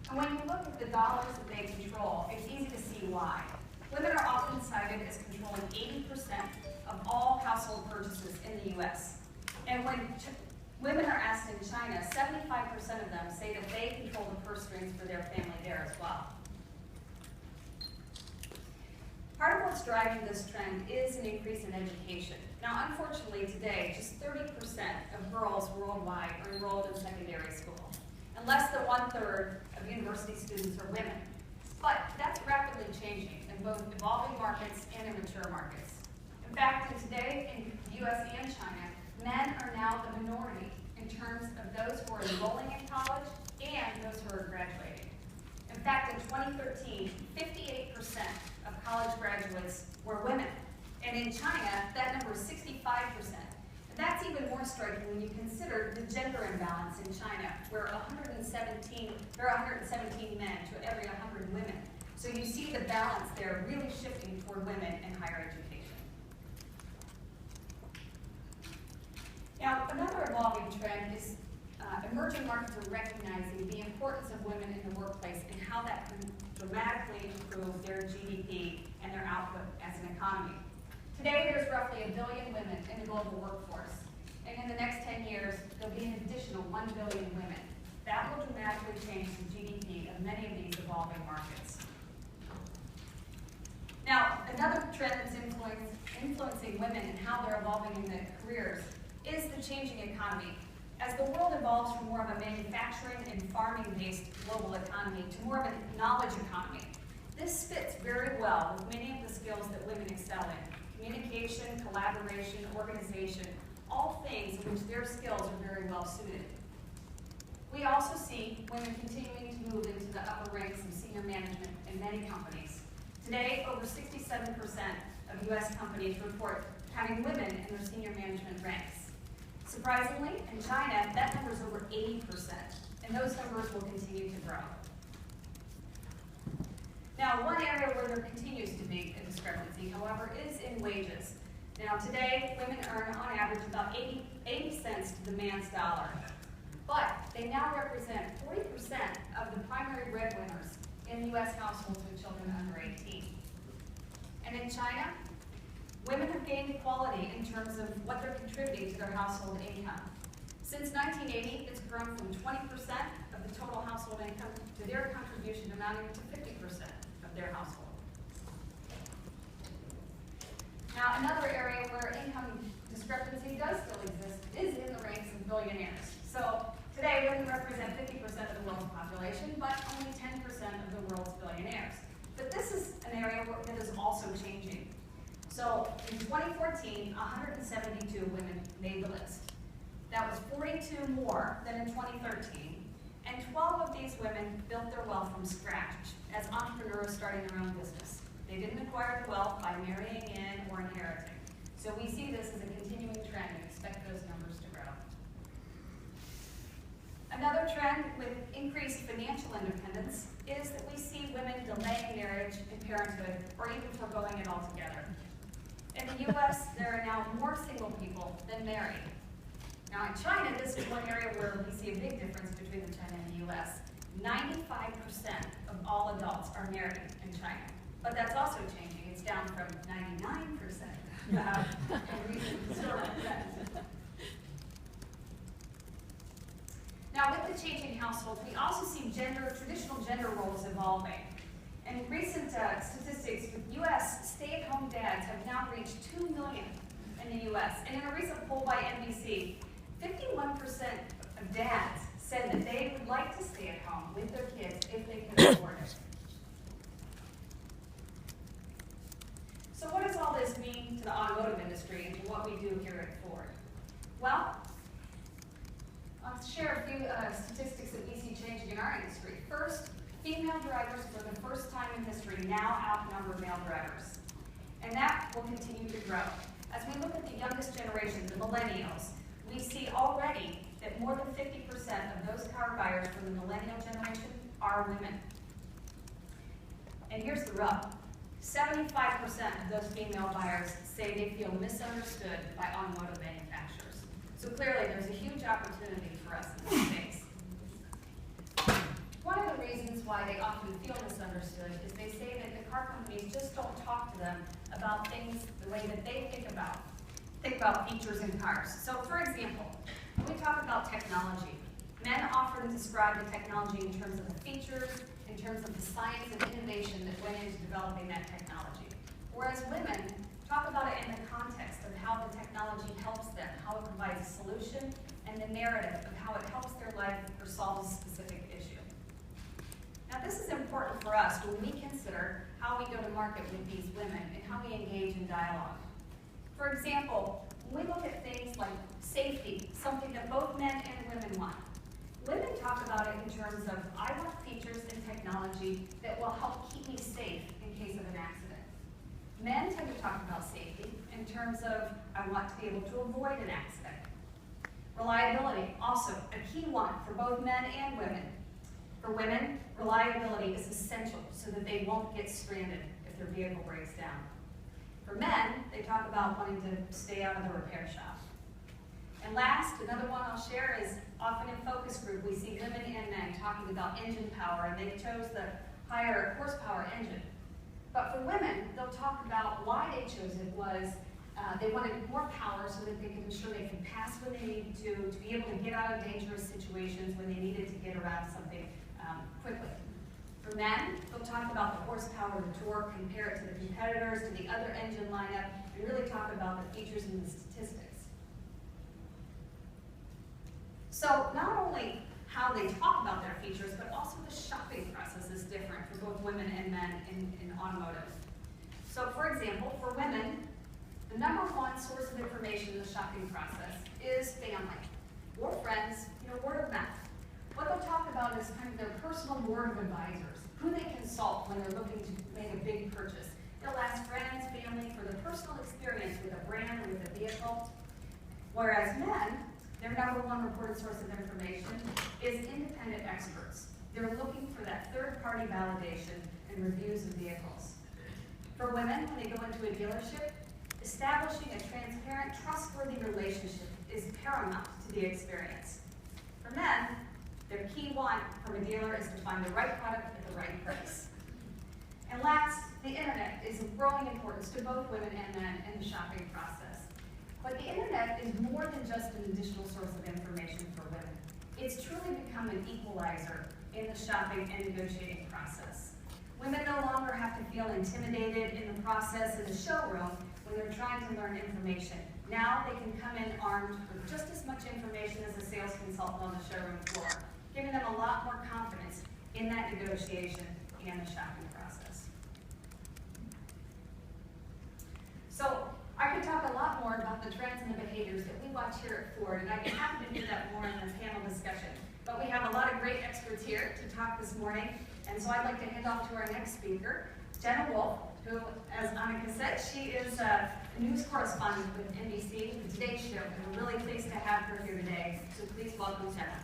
And when you look at the dollars that they control, it's easy to see why. Women are often cited as controlling 80% of all household purchases in the U.S. And when women are asked in China, 75% of them say that they control the purse strings for their family there as well. Part of what's driving this trend is an increase in education. Now, unfortunately, today, just 30% of girls worldwide are enrolled in secondary school, and less than 1/3 of university students are women. But that's rapidly changing in both evolving markets and in mature markets. In fact, today in the U.S. and China, men are now the minority in terms of those who are enrolling in college and those who are graduating. In fact, in 2013, 58% of college graduates were women. And in China, that number is 65%. And that's even more striking when you consider the gender imbalance in China, where there are 117 men to every 100 women. So you see the balance there really shifting toward women in higher education. Now, another evolving trend is emerging markets are recognizing the importance of women in the workplace and how that can dramatically improve their GDP and their output as an economy. Today, there's roughly 1 billion women in the global workforce, and in the next 10 years, there'll be an additional 1 billion women. That will dramatically change the GDP of many of these evolving markets. Now, another trend that's influencing women and how they're evolving in their careers is the changing economy. As the world evolves from more of a manufacturing and farming-based global economy to more of a knowledge economy, this fits very well with many of the skills that women excel in. Communication, collaboration, organization, all things in which their skills are very well suited. We also see women continuing to move into the upper ranks of senior management in many companies. Today, over 67% of U.S. companies report having women in their senior management ranks. Surprisingly, in China, that number is over 80%, and those numbers will continue to grow. Now, one area where there continues to be a discrepancy, however, is in wages. Now, today, women earn, on average, about 80 cents to the man's dollar. But they now represent 40% of the primary breadwinners in U.S. households with children under 18. And in China, women have gained equality in terms of what they're contributing to their household income. Since 1980, it's grown from 20% of the total household income to their contribution amounting to 50% of their household. Now, another area where income discrepancy does still exist is in the ranks of billionaires. So today, women represent 50% of the world's population, but only 10% of the world's billionaires. But this is an area that is also changing. So in 2014, 172 women made the list. That was 42 more than in 2013, and 12 of these women built their wealth from scratch as entrepreneurs starting their own business. They didn't acquire the wealth by marrying in or inheriting. So we see this as a continuing trend and expect those numbers to grow. Another trend with increased financial independence is that we see women delaying marriage and parenthood, or even foregoing it altogether. In the U.S., there are now more single people than married. Now in China, this is one area where we see a big difference between China and the U.S. 95% of all adults are married in China. But that's also changing. It's down from 99% in recent historical trends. Now with the changing households, we also see traditional gender roles evolving. And recent statistics, U.S. stay-at-home dads have now reached 2 million in the U.S. And in a recent poll by NBC, 51% of dads said that they would like to stay at home with their kids if they can afford it. So what does all this mean to the automotive industry and to what we do here at Ford? Well, I'll share a few statistics that we see changing in our industry. First, female drivers for the first time in history now outnumber male drivers. And that will continue to grow. As we look at the youngest generation, the millennials, we see already that more than 50% of those car buyers from the millennial generation are women. And here's the rub. 75% of those female buyers say they feel misunderstood by automotive manufacturers. So clearly there's a huge opportunity for us in this space. One of the reasons why they often feel misunderstood is they say that the car companies just don't talk to them about things the way that they think about features in cars. So for example, when we talk about technology, men often describe the technology in terms of the features, in terms of the science and innovation that went into developing that technology. Whereas women talk about it in the context of how the technology helps them, how it provides a solution, and the narrative of how it helps their life or solves a specific issue. Now this is important for us when we consider how we go to market with these women and how we engage in dialogue. For example, when we look at things like safety, something that both men and women want, women talk about it in terms of, I want features and technology that will help keep me safe in case of an accident. Men tend to talk about safety in terms of, I want to be able to avoid an accident. Reliability, also a key one for both men and women. For women, reliability is essential so that they won't get stranded if their vehicle breaks down. For men, they talk about wanting to stay out of the repair shop. And last, another one I'll share is often in focus group, we see women and men talking about engine power, and they chose the higher horsepower engine. But for women, they'll talk about why they chose it was they wanted more power so that they could ensure they could pass when they needed to be able to get out of dangerous situations when they needed to get around something quickly. For men, they'll talk about the horsepower, the torque, compare it to the competitors, to the other engine lineup, and really talk about the features and the statistics. So not only how they talk about their features, but also the shopping process is different for both women and men in automotive. So for example, for women, the number one source of information in the shopping process is family or friends, word of mouth. What they'll talk about is kind of their personal board of advisors, who they consult when they're looking to make a big purchase. They'll ask friends, family for their personal experience with a brand or with a vehicle. Whereas men, their number one reported source of information is independent experts. They're looking for that third-party validation and reviews of vehicles. For women, when they go into a dealership, establishing a transparent, trustworthy relationship is paramount to the experience. For men, their key want from a dealer is to find the right product at the right price. And last, the internet is of growing importance to both women and men in the shopping process. But the internet is more than just an additional source of information for women. It's truly become an equalizer in the shopping and negotiating process. Women no longer have to feel intimidated in the process in the showroom when they're trying to learn information. Now they can come in armed with just as much information as a sales consultant on the showroom floor, giving them a lot more confidence in that negotiation and the shopping process. So I could talk a lot more about the trends and the behaviors that we watch here at Ford, and I'd be happy to do that more in the panel discussion. But we have a lot of great experts here to talk this morning, and so I'd like to hand off to our next speaker, Jenna Wolf, who, as Annika said, she is a news correspondent with NBC, the Today Show, and we're really pleased to have her here today. So please welcome Jenna.